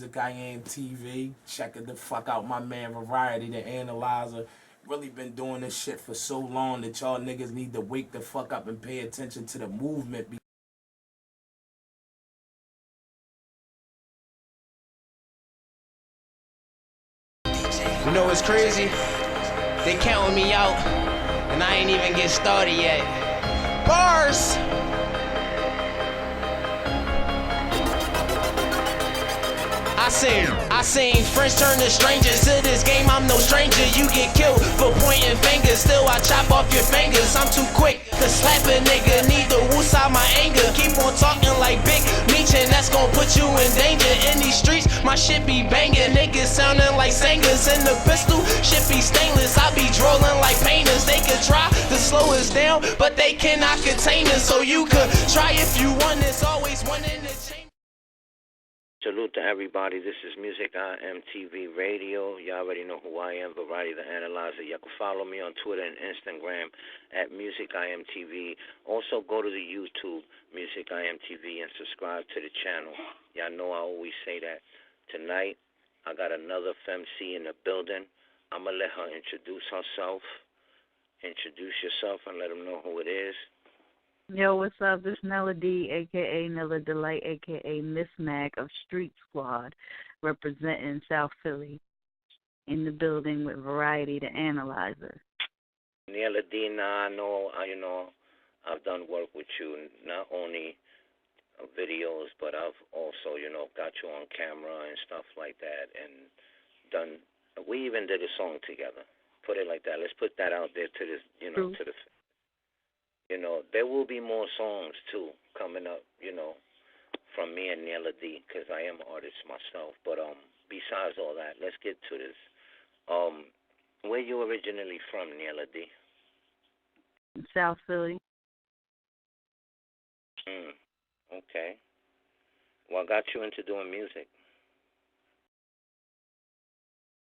MusicIAmTv. Check it the fuck out, my man Variety, the analyzer. Really been doing this shit for so long that y'all niggas need to wake the fuck up and pay attention to the movement. You know what's crazy? They counting me out, and I ain't even get started yet. Bars! I seen friends turn to strangers. To this game, I'm no stranger. You get killed for pointing fingers. Still, I chop off your fingers. I'm too quick to slap a nigga. Need to woosah my anger. Keep on talking like Big Meech, and that's gon' put you in danger. In these streets, my shit be banging. Niggas sounding like singers. In the pistol, shit be stainless. I be drolling like painters. They could try to slow us down, but they cannot contain us. So you could try if you want. There's always one in the chamber. Salute to everybody. This is MusicIAmTv Radio. Y'all already know who I am, Variety the Analyzer. Y'all can follow me on Twitter and Instagram at MusicIAmTv. Also go to the YouTube, MusicIAmTv, and subscribe to the channel. Y'all know I always say that. Tonight, I got another FEMCEE in the building. I'm going to let her introduce herself. Introduce yourself and let them know who it is. Yo, what's up? This is Niella D, a.k.a. Niella Delight, a.k.a. Miss Mac of Street Squad, representing South Philly, in the building with Variety the Analyzer. Niella D, now I know, I've done work with you, not only videos, but I've also, got you on camera and stuff like that, and we even did a song together. Put it like that. Let's put that out there to this, to the. There will be more songs, too, coming up, from me and Niella D, because I am an artist myself. But besides all that, let's get to this. Where you originally from, Niella D? South Philly. Okay. What got you into doing music?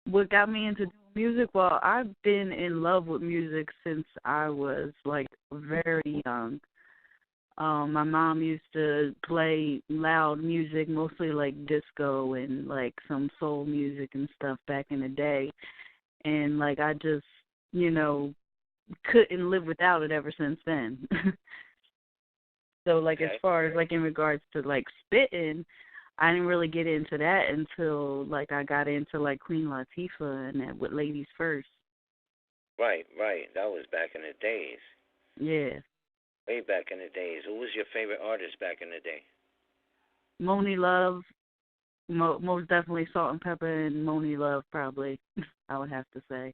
What got me into doing music? Well, I've been in love with music since I was, very young. My mom used to play loud music, mostly, disco and, some soul music and stuff back in the day. And, I just, couldn't live without it ever since then. So, okay. As far as, in regards to, spitting, I didn't really get into that until, I got into, Queen Latifah and that with Ladies First. Right. That was back in the days. Yeah. Way back in the days. Who was your favorite artist back in the day? Moni Love. Most definitely Salt and Pepper and Moni Love, probably, I would have to say.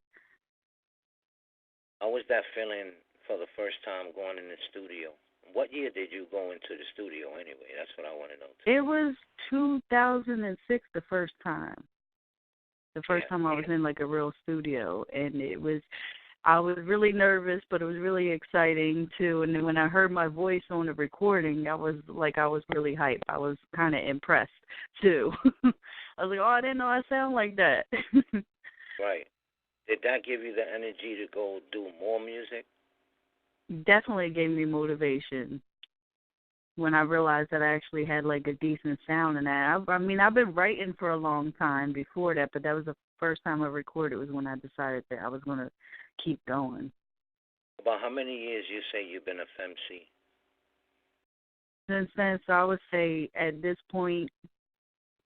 How was that feeling for the first time going in the studio? What year did you go into the studio anyway? That's what I want to know, too. It was 2006 the first time. The first time I was in, a real studio. And I was really nervous, but it was really exciting, too. And then when I heard my voice on the recording, I was really hyped. I was kind of impressed, too. I was like, I didn't know I sound like that. Right. Did that give you the energy to go do more music? Definitely gave me motivation when I realized that I actually had a decent sound in that. I've been writing for a long time before that, but that was the first time I recorded was when I decided that I was going to keep going. About how many years you say you've been a FEMCEE? Since then, so I would say at this point,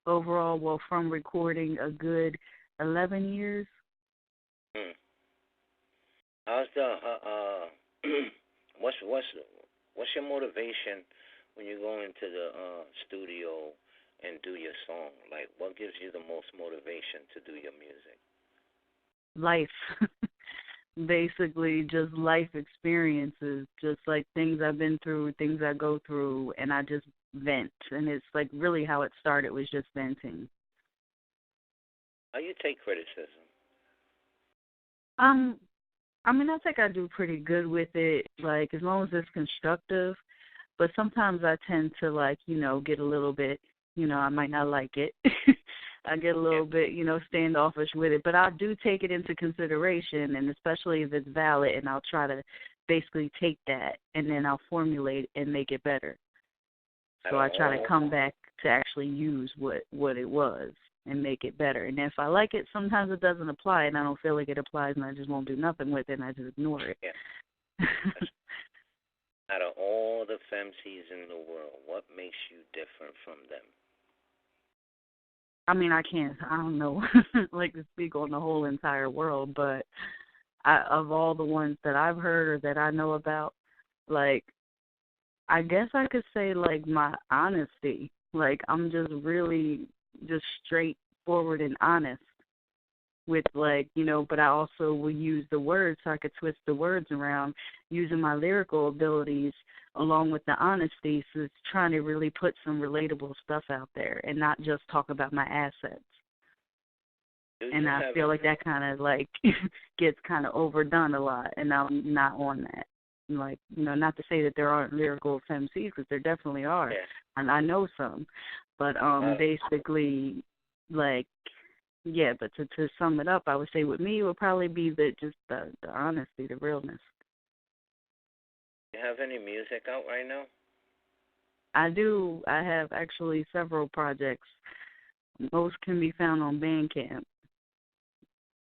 overall, from recording, a good 11 years. How's the what's your motivation when you go into the studio and do your song? What gives you the most motivation to do your music? Life. Basically, just life experiences, just things I've been through, things I go through, and I just vent. And it's really how it started was just venting. How you take criticism? I think I do pretty good with it, as long as it's constructive. But sometimes I tend to, get a little bit, I might not like it. I get a little bit, standoffish with it. But I do take it into consideration, and especially if it's valid, and I'll try to basically take that, and then I'll formulate and make it better. So I try to come back to actually use what it was and make it better. And if I like it, sometimes it doesn't apply, and I don't feel like it applies, and I just won't do nothing with it, and I just ignore it. Yeah. Out of all the FEMCEEs in the world, what makes you different from them? I mean, I don't know, like to speak on the whole entire world, but of all the ones that I've heard or that I know about, like, I guess I could say, like, my honesty. Like, I'm just really just straightforward and honest with, like, you know, but I also will use the words so I could twist the words around using my lyrical abilities along with the honesty, so it's trying to really put some relatable stuff out there and not just talk about my assets. And I feel like that kind of, like, gets kind of overdone a lot, and I'm not on that. Like, you know, not to say that there aren't lyrical FEMCEEs, because there definitely are, and I know some. But basically, like, yeah, but to sum it up, I would say with me, it would probably be the honesty, the realness. Do you have any music out right now? I do. I have actually several projects. Most can be found on Bandcamp.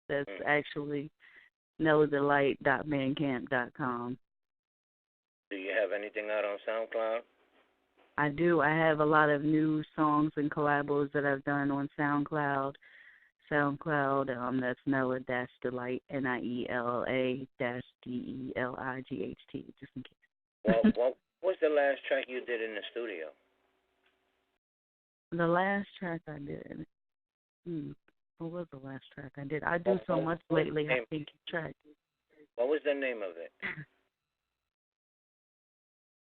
That's actually NiellaDelight.bandcamp.com. Do you have anything out on SoundCloud? I do. I have a lot of new songs and collabos that I've done on SoundCloud. That's Niella-Delight, Niella-Delight, just in case. Well, what was the last track you did in the studio? The last track I did. What was the last track I did? I do so much lately, I can't keep track. What was the name of it?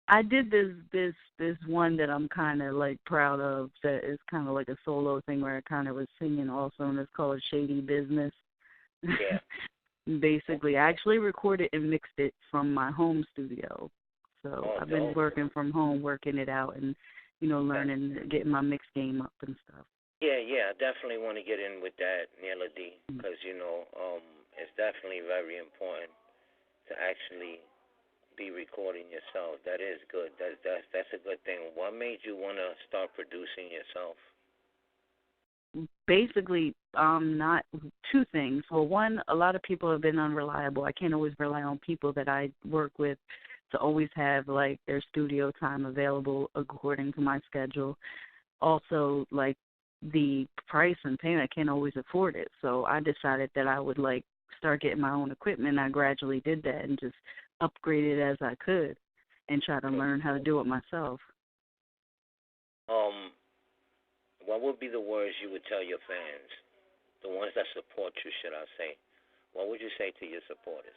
I did this one that I'm kind of, like, proud of, that is kind of like a solo thing where I kind of was singing also, and it's called Shady Business. Yeah. Basically, I actually recorded and mixed it from my home studio. So I've been working from home, working it out, and, you know, learning, getting my mix game up and stuff. Yeah, I definitely want to get in with that, Niella D, because, you know, it's definitely very important to actually be recording yourself. That is good. That's a good thing. What made you want to start producing yourself? Basically, not two things. Well, one, a lot of people have been unreliable. I can't always rely on people that I work with to always have, like, their studio time available according to my schedule. Also, like, the price and payment, I can't always afford it. So I decided that I would, like, start getting my own equipment. I gradually did that and just upgraded as I could and try to learn how to do it myself. What would be the words you would tell your fans, the ones that support you, should I say? What would you say to your supporters?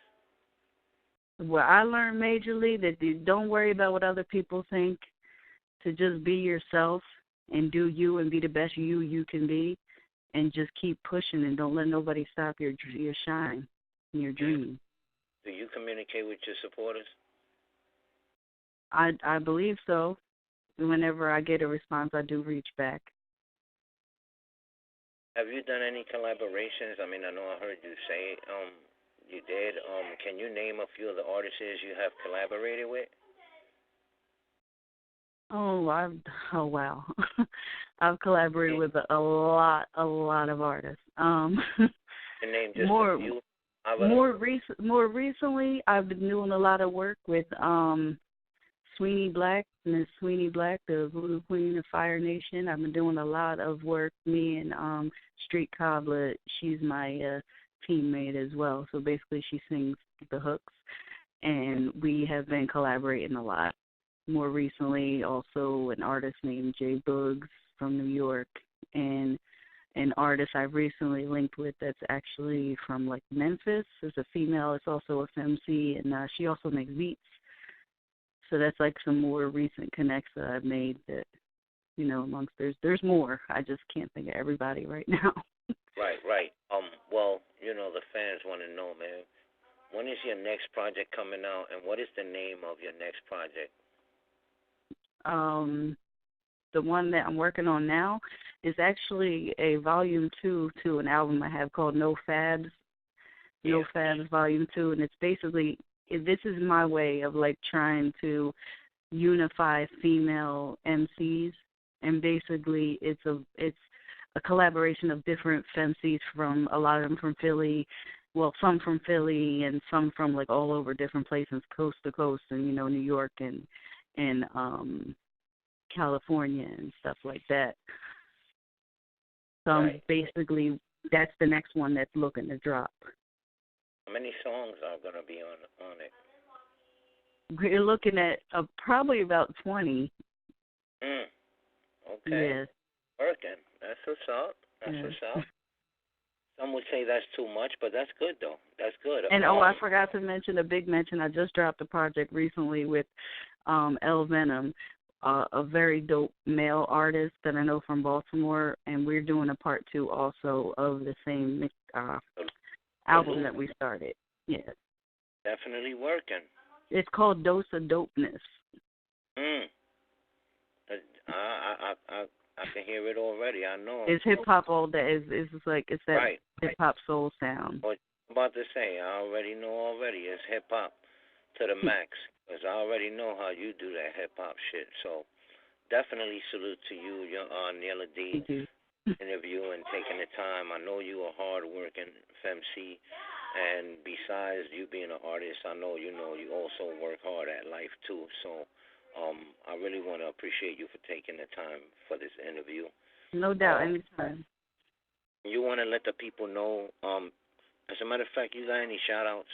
Well, I learned majorly that don't worry about what other people think, to just be yourself and do you and be the best you can be, and just keep pushing and don't let nobody stop your shine and your dream. Do you communicate with your supporters? I believe so. Whenever I get a response, I do reach back. Have you done any collaborations? I mean, I know I heard you say you did. Can you name a few of the artists you have collaborated with? Oh wow. I've collaborated with a lot of artists. Name just a few. More recently, I've been doing a lot of work with Sweeney Black, Miss Sweeney Black, the Voodoo Queen of Fire Nation. I've been doing a lot of work. Me and Street Cobbler, she's my teammate as well. So basically, she sings the hooks, and we have been collaborating a lot. More recently, also an artist named Jay Boogs from New York, and an artist I've recently linked with that's actually from, like, Memphis. Is a female. It's also a FEMCEE, and she also makes beats. So that's, like, some more recent connects that I've made that, you know, amongst there's more. I just can't think of everybody right now. Right. Well, you know, the fans want to know, man. When is your next project coming out, and what is the name of your next project? The one that I'm working on now is actually a volume 2 to an album I have called No Fabs. Yeah. No Fabs Volume 2, and it's basically, this is my way of, like, trying to unify female MCs and basically it's a collaboration of different FEMCEEs from, a lot of them from Philly, well, some from Philly and some from like all over different places, coast to coast, and you know, New York and California and stuff like that. So basically, that's the next one that's looking to drop. How many songs are going to be on it? We're looking at probably about 20. Okay. Yes. Working. That's what's up. That's what's up. Some would say that's too much, but that's good, though. That's good. And, I forgot to mention, a big mention, I just dropped a project recently with L Venom, a very dope male artist that I know from Baltimore, and we're doing a part 2 also of the same album that we started. Yes. Definitely working. It's called Dose of Dopeness. I can hear it already. I know. It's hip hop all day. It's that hip hop soul sound. What I'm about to say, I already know already. It's hip hop to the max, because I already know how you do that hip hop shit. So definitely salute to you, Niella D, interview and taking the time. I know you are hard working, FEMCEE, and besides you being an artist, I know you also work hard at life too. So I really want to appreciate you for taking the time for this interview. No doubt, anytime. You want to let the people know, as a matter of fact, you got any shout-outs?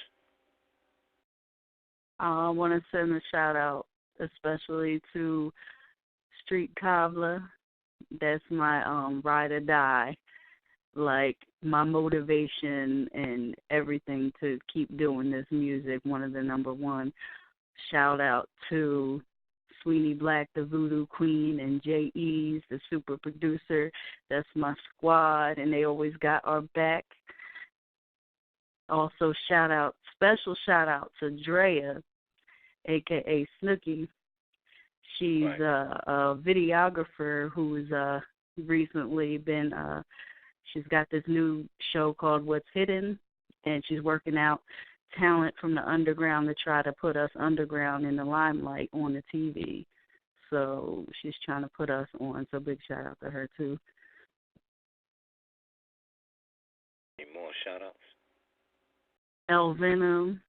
I want to send a shout-out especially to Street Cobbler. That's my ride or die, like my motivation and everything to keep doing this music, one of the number one. Shout-out to Sweeney Black, the Voodoo Queen, and J.E.'s, the super producer. That's my squad, and they always got our back. Also, special shout-out to Drea, a.k.a. Snooki. She's a videographer who's recently been, she's got this new show called What's Hidden, and she's working out talent from the underground to try to put us underground in the limelight on the TV. So she's trying to put us on. So big shout out to her too. Any more shout outs? L Venom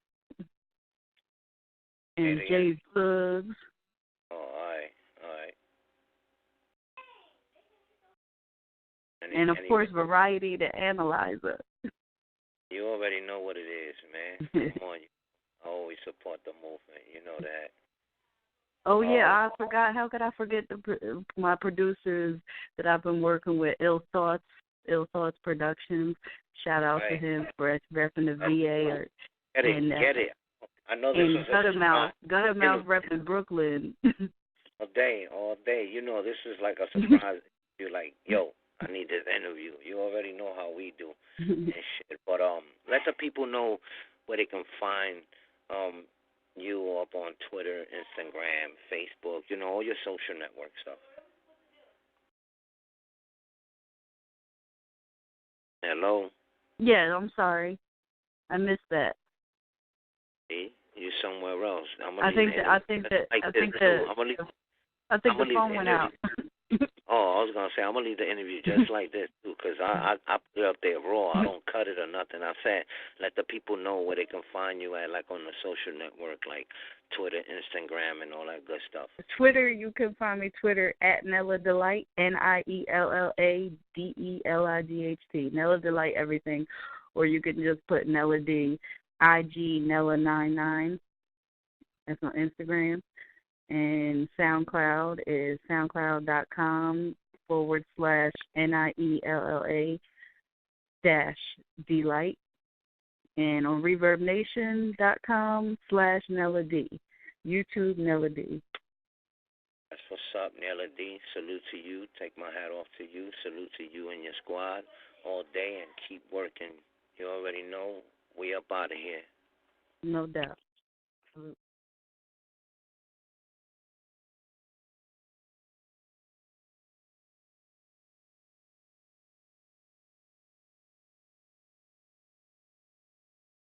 and Jay Plugs. Oh, all right. And of course, Variety the Analyzer. You already know what it is, man. Come on, I always support the movement. You know that. Oh yeah, I forgot. How could I forget my producers that I've been working with? Ill Thoughts Productions. Shout out to him for repping the VA. Get it. I know this was Guttermouth repping Brooklyn. all day. You know, this is like a surprise. You're like, yo, I need this interview. You already know how we do and shit. But let the people know where they can find you up on Twitter, Instagram, Facebook, you know, all your social network stuff. Hello? Yeah, I'm sorry. I missed that. See? You somewhere else. I think the phone went out. I was going to say, I'm going to leave the interview just like this, too, because I put it up there raw. I don't cut it or nothing. I said let the people know where they can find you at, like on the social network, like Twitter, Instagram, and all that good stuff. Twitter, you can find me Twitter at Niella Delight, NIELLA DELIGHT. Niella Delight everything. Or you can just put Niella D, IG Niella99. That's on Instagram. And SoundCloud is soundcloud.com/NIELLA-Delight. And on ReverbNation.com/Niella D. YouTube Niella D. That's what's up, Niella D. Salute to you. Take my hat off to you. Salute to you and your squad all day and keep working. You already know we up out of here. No doubt. Salute.